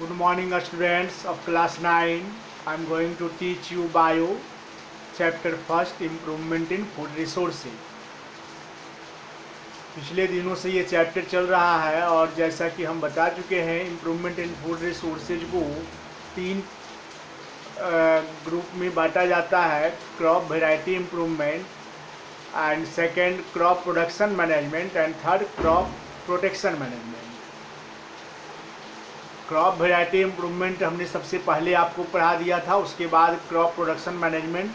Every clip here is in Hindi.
Good morning, students of class 9. I am going to teach you bio chapter first, improvement in food resources. पिछले दिनों से ये चैप्टर चल रहा है और जैसा कि हम बता चुके हैं, इम्प्रूवमेंट इन फूड रिसोर्सेज को तीन ग्रुप में बांटा जाता है। Crop variety improvement, and second crop production management, and third crop protection management. Crop variety improvement हमने सबसे पहले आपको पढ़ा दिया था, उसके बाद क्रॉप प्रोडक्शन मैनेजमेंट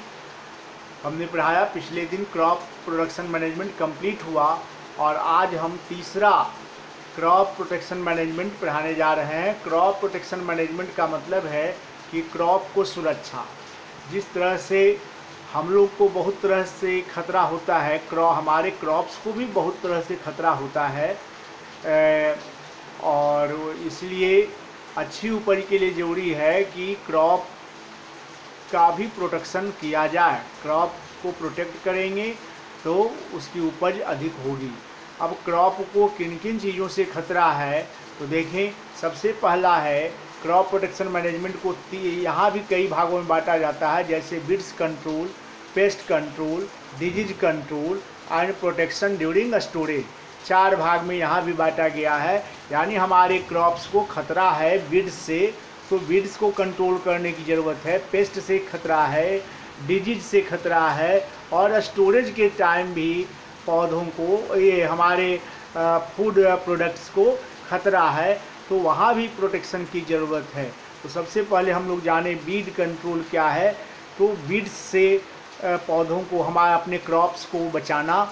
हमने पढ़ाया। पिछले दिन क्रॉप प्रोडक्शन मैनेजमेंट कंप्लीट हुआ और आज हम तीसरा क्रॉप प्रोटेक्शन मैनेजमेंट पढ़ाने जा रहे हैं। क्रॉप प्रोटेक्शन मैनेजमेंट का मतलब है कि क्रॉप को सुरक्षा, जिस तरह से हम लोग को बहुत तरह से खतरा होता है, हमारे क्रॉप्स को भी बहुत तरह से खतरा होता है, और इसलिए अच्छी उपज के लिए ज़रूरी है कि क्रॉप का भी प्रोटेक्शन किया जाए। क्रॉप को प्रोटेक्ट करेंगे तो उसकी उपज अधिक होगी। अब क्रॉप को किन किन चीज़ों से खतरा है तो देखें। सबसे पहला है क्रॉप प्रोटेक्शन मैनेजमेंट को यहाँ भी कई भागों में बांटा जाता है, जैसे weeds control, pest control, disease control and protection during storage. चार भाग में यहाँ भी बांटा गया है। यानी हमारे क्रॉप्स को खतरा है बिड्स से, तो बिड्स को कंट्रोल करने की ज़रूरत है। पेस्ट से खतरा है, डिजीज से खतरा है, और स्टोरेज के टाइम भी पौधों को, ये हमारे फूड प्रोडक्ट्स को खतरा है, तो वहाँ भी प्रोटेक्शन की ज़रूरत है। तो सबसे पहले हम लोग जाने बीड कंट्रोल क्या है। तो बीड्स से पौधों को, हमारे अपने क्रॉप्स को बचाना।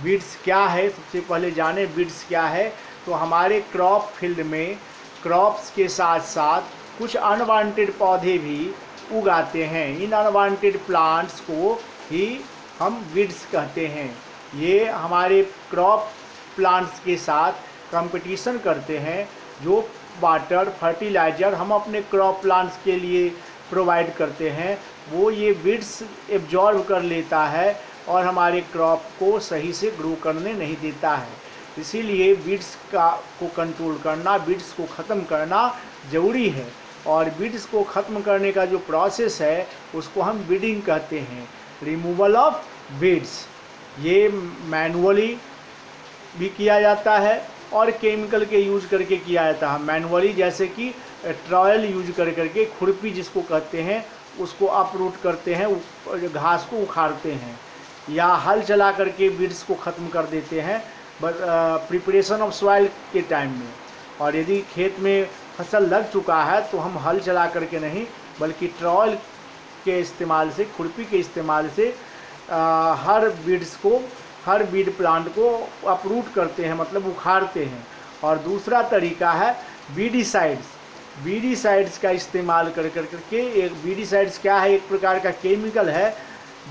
बीड्स क्या है, सबसे पहले जाने बीड्स क्या है। तो हमारे क्रॉप फील्ड में क्रॉप्स के साथ साथ कुछ अनवांटेड पौधे भी उगाते हैं। इन अनवांटेड प्लांट्स को ही हम बीड्स कहते हैं। ये हमारे क्रॉप प्लांट्स के साथ कंपटीशन करते हैं। जो वाटर, फर्टिलाइज़र हम अपने क्रॉप प्लांट्स के लिए प्रोवाइड करते हैं, वो ये बीड्स एब्जॉर्ब कर लेता है और हमारे क्रॉप को सही से ग्रो करने नहीं देता है। इसीलिए बीड्स को कंट्रोल करना, बीड्स को ख़त्म करना ज़रूरी है। और बीड्स को ख़त्म करने का जो प्रोसेस है उसको हम बीडिंग कहते हैं, रिमूवल ऑफ बीड्स। ये मैनुअली भी किया जाता है और केमिकल के यूज करके किया जाता है। मैनुअली जैसे कि ट्रॉयल यूज करके, खुरपी जिसको कहते हैं, उसको अपरूट करते हैं, घास को उखाड़ते हैं, या हल चला करके बीड्स को ख़त्म कर देते हैं प्रिपरेशन ऑफ सॉइल के टाइम में। और यदि खेत में फसल लग चुका है तो हम हल चला करके नहीं, बल्कि ट्रॉयल के इस्तेमाल से, खुरपी के इस्तेमाल से हर बीड प्लांट को अपरूट करते हैं, मतलब उखाड़ते हैं। और दूसरा तरीका है बीडीसाइड्स। बीडीसाइड्स का इस्तेमाल करके, एक बीडीसाइड्स क्या है, एक प्रकार का केमिकल है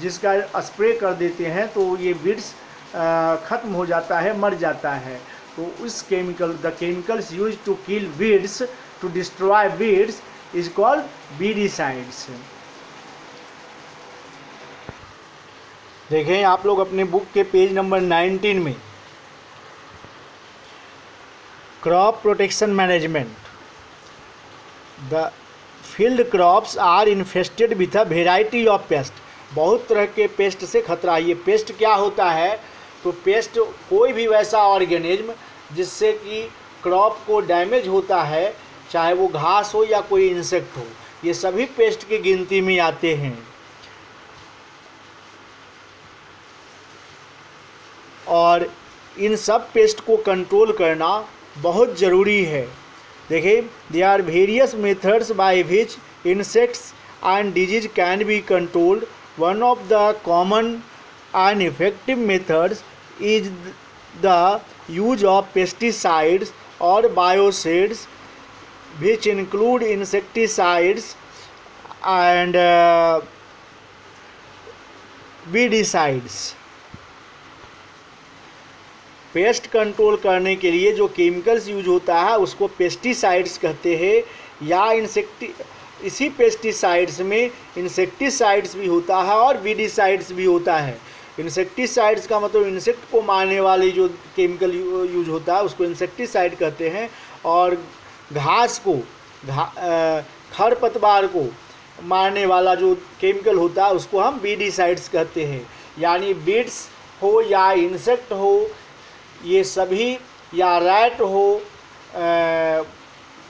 जिसका स्प्रे कर देते हैं तो ये बीड्स ख़त्म हो जाता है, मर जाता है। तो उस the chemicals use to kill weeds, to destroy weeds is called weedicides. देखें आप लोग अपने बुक के पेज नंबर 19 में, crop protection management. The field crops are infested with a variety of pest. बहुत तरह के पेस्ट से खतरा। ये पेस्ट क्या होता है, तो पेस्ट कोई भी वैसा ऑर्गेनिज्म जिससे कि क्रॉप को डैमेज होता है, चाहे वो घास हो या कोई इंसेक्ट हो, ये सभी पेस्ट की गिनती में आते हैं। और इन सब पेस्ट को कंट्रोल करना बहुत ज़रूरी है। देखिए, there are various methods by which insects and disease can be controlled. One of the common and effective methods is the use of pesticides और biocides which include insecticides and weedicides। Pest control करने के लिए जो केमिकल्स यूज होता है उसको पेस्टिसाइड्स कहते हैं, या इसी पेस्टिसाइड्स में इंसेक्टिसाइड्स भी होता है और वीडिसाइड्स भी होता है। इंसेक्टिसाइड्स का मतलब इंसेक्ट को मारने वाली जो केमिकल यूज होता है उसको इंसेक्टिसाइड कहते हैं, और घास को खरपतवार को मारने वाला जो केमिकल होता है उसको हम वीडीसाइड्स कहते हैं। यानी वीड्स हो या इंसेक्ट हो, ये सभी, या रैट हो,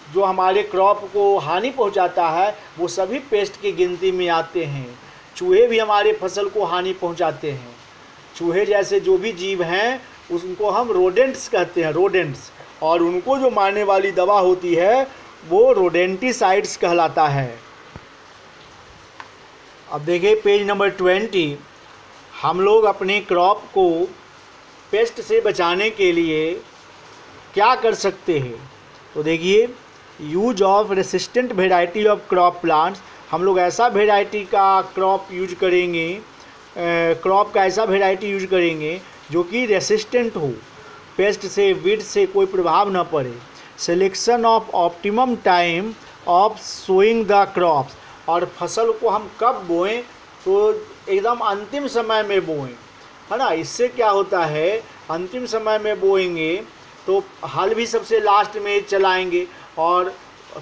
जो हमारे क्रॉप को हानि पहुंचाता है, वो सभी पेस्ट की गिनती में आते हैं। चूहे भी हमारे फसल को हानि पहुंचाते हैं। चूहे जैसे जो भी जीव हैं उनको हम रोडेंट्स कहते हैं, रोडेंट्स, और उनको जो मारने वाली दवा होती है वो रोडेंटिसाइड्स कहलाता है। अब देखिए पेज नंबर 20, हम लोग अपने क्रॉप को पेस्ट से बचाने के लिए क्या कर सकते हैं। तो देखिए, use of resistant variety of crop plants, हम लोग ऐसा वेराइटी का क्रॉप यूज करेंगे, क्रॉप का ऐसा वेराइटी यूज करेंगे जो कि रेसिस्टेंट हो, पेस्ट से, वीड से कोई प्रभाव न पड़े। Selection of optimum time of sowing the crops, और फसल को हम कब बोएं, तो एकदम अंतिम समय में बोएं, है ना। इससे क्या होता है, अंतिम समय में बोएंगे तो हल भी सबसे लास्ट में चलाएंगे, और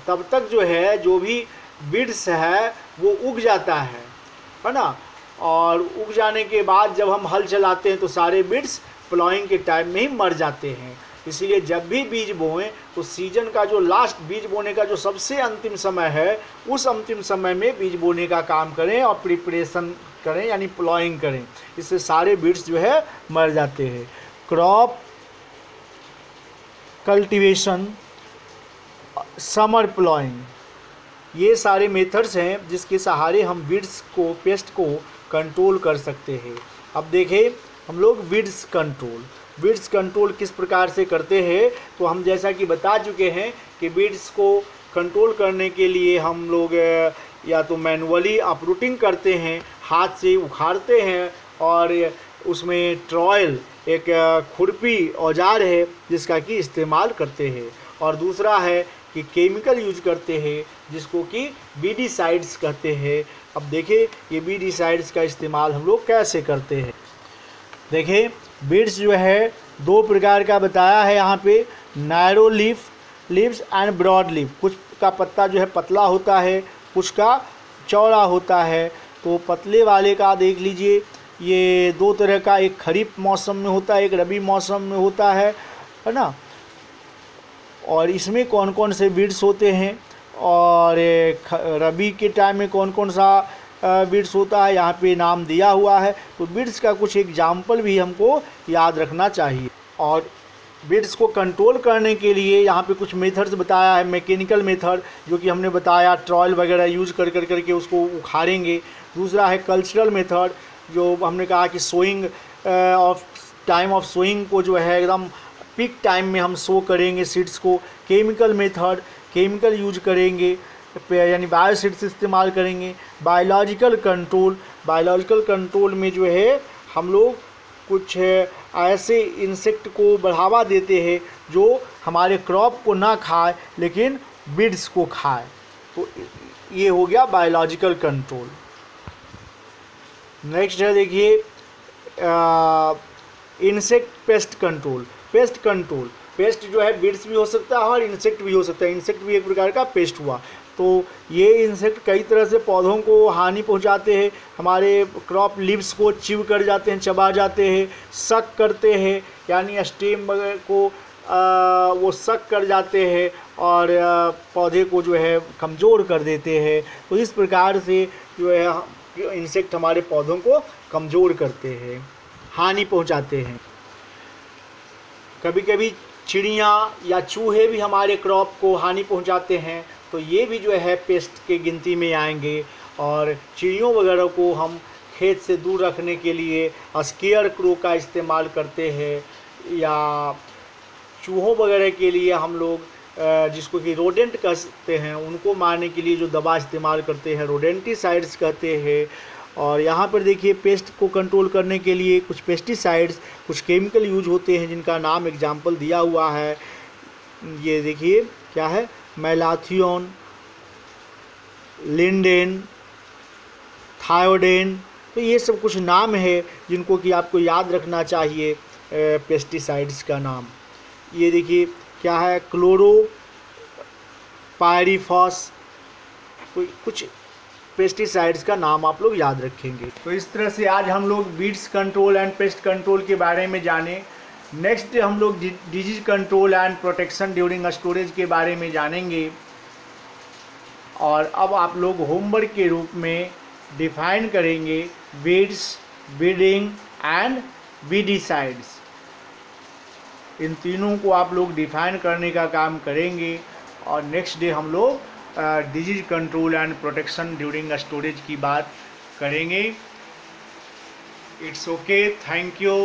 तब तक जो है जो भी बीड्स है वो उग जाता है ना। और उग जाने के बाद जब हम हल चलाते हैं तो सारे बीड्स प्लॉइंग के टाइम में ही मर जाते हैं। इसलिए जब भी बीज बोएं तो सीजन का जो लास्ट बीज बोने का जो सबसे अंतिम समय है, उस अंतिम समय में बीज बोने का काम करें और प्रिपरेशन करें, यानी प्लॉइंग करें। इससे सारे बीड्स जो है मर जाते हैं। क्रॉप कल्टीवेशन, समर प्लॉइंग, ये सारे मेथड्स हैं जिसके सहारे हम बीड्स को, पेस्ट को कंट्रोल कर सकते हैं। अब देखें हम लोग बीड्स कंट्रोल किस प्रकार से करते हैं। तो हम जैसा कि बता चुके हैं कि बीड्स को कंट्रोल करने के लिए हम लोग या तो मैनुअली अपरूटिंग करते हैं, हाथ से उखाड़ते हैं, और उसमें ट्रॉयल, एक खुरपी औजार है जिसका कि इस्तेमाल करते हैं। और दूसरा है कि केमिकल यूज करते हैं जिसको कि वीडीसाइड्स कहते हैं। अब देखिए ये वीडीसाइड्स का इस्तेमाल हम लोग कैसे करते हैं। देखिए बीड्स जो है दो प्रकार का बताया है यहाँ पे, narrow leaves and broad leaf. कुछ का पत्ता जो है पतला होता है, कुछ का चौड़ा होता है। तो पतले वाले का देख लीजिए, ये दो तरह का, एक खरीफ मौसम में होता है, एक रबी मौसम में होता है ना। और इसमें कौन कौन से बीड्स होते हैं और रबी के टाइम में कौन कौन सा बीड्स होता है, यहाँ पे नाम दिया हुआ है। तो बीड्स का कुछ एग्जाम्पल भी हमको याद रखना चाहिए। और बीड्स को कंट्रोल करने के लिए यहाँ पे कुछ मेथड्स बताया है। मैकेनिकल मेथड जो कि हमने बताया, ट्रॉयल वगैरह यूज करके उसको उखाड़ेंगे। दूसरा है कल्चरल मेथड, जो हमने कहा कि सोइंग टाइम ऑफ सोइंग को जो है एकदम पीक टाइम में हम सो करेंगे सीड्स को। केमिकल मेथड, केमिकल यूज करेंगे, यानी बायोसीड्स इस्तेमाल करेंगे। बायोलॉजिकल कंट्रोल में जो है हम लोग कुछ ऐसे इंसेक्ट को बढ़ावा देते हैं जो हमारे क्रॉप को ना खाए लेकिन बीड्स को खाए। तो ये हो गया बायोलॉजिकल कंट्रोल। नेक्स्ट है देखिए इंसेक्ट पेस्ट कंट्रोल। पेस्ट जो है बीड्स भी हो सकता है और इंसेक्ट भी हो सकता है। इंसेक्ट भी एक प्रकार का पेस्ट हुआ। तो ये इंसेक्ट कई तरह से पौधों को हानि पहुंचाते हैं, हमारे क्रॉप लीव्स को चिव कर जाते हैं, चबा जाते हैं, सक करते हैं, यानी स्टेम को वो सक कर जाते हैं और पौधे को जो है कमज़ोर कर देते हैं। तो इस प्रकार से जो है इंसेक्ट हमारे पौधों को कमज़ोर करते हैं, हानि पहुंचाते हैं। कभी कभी चिड़ियाँ या चूहे भी हमारे क्रॉप को हानि पहुंचाते हैं, तो ये भी जो है पेस्ट के गिनती में आएंगे। और चिड़ियों वगैरह को हम खेत से दूर रखने के लिए स्केयर क्रो का इस्तेमाल करते हैं, या चूहों वगैरह के लिए हम लोग जिसको कि रोडेंट कहते हैं उनको मारने के लिए जो दवा इस्तेमाल करते हैं रोडेंटिसाइड्स कहते हैं। और यहाँ पर देखिए पेस्ट को कंट्रोल करने के लिए कुछ पेस्टिसाइड्स, कुछ केमिकल यूज होते हैं जिनका नाम एग्जाम्पल दिया हुआ है। ये देखिए क्या है, मैलाथियोन, लिंडेन, थायोडेन। तो ये सब कुछ नाम है जिनको कि आपको याद रखना चाहिए पेस्टिसाइड्स का नाम। ये देखिए क्या है, पायरीफॉस, कुछ पेस्टिसाइड्स का नाम आप लोग याद रखेंगे। तो इस तरह से आज हम लोग weeds control and pest control के बारे में जाने। नेक्स्ट हम लोग disease control and protection during storage के बारे में जानेंगे। और अब आप लोग होमवर्क के रूप में डिफाइन करेंगे वीड्स, वीडिंग एंड वीडिसाइड्स। इन तीनों को आप लोग डिफाइन करने का काम करेंगे और नेक्स्ट डे हम लोग disease control and protection during storage की बात करेंगे। It's okay, thank you.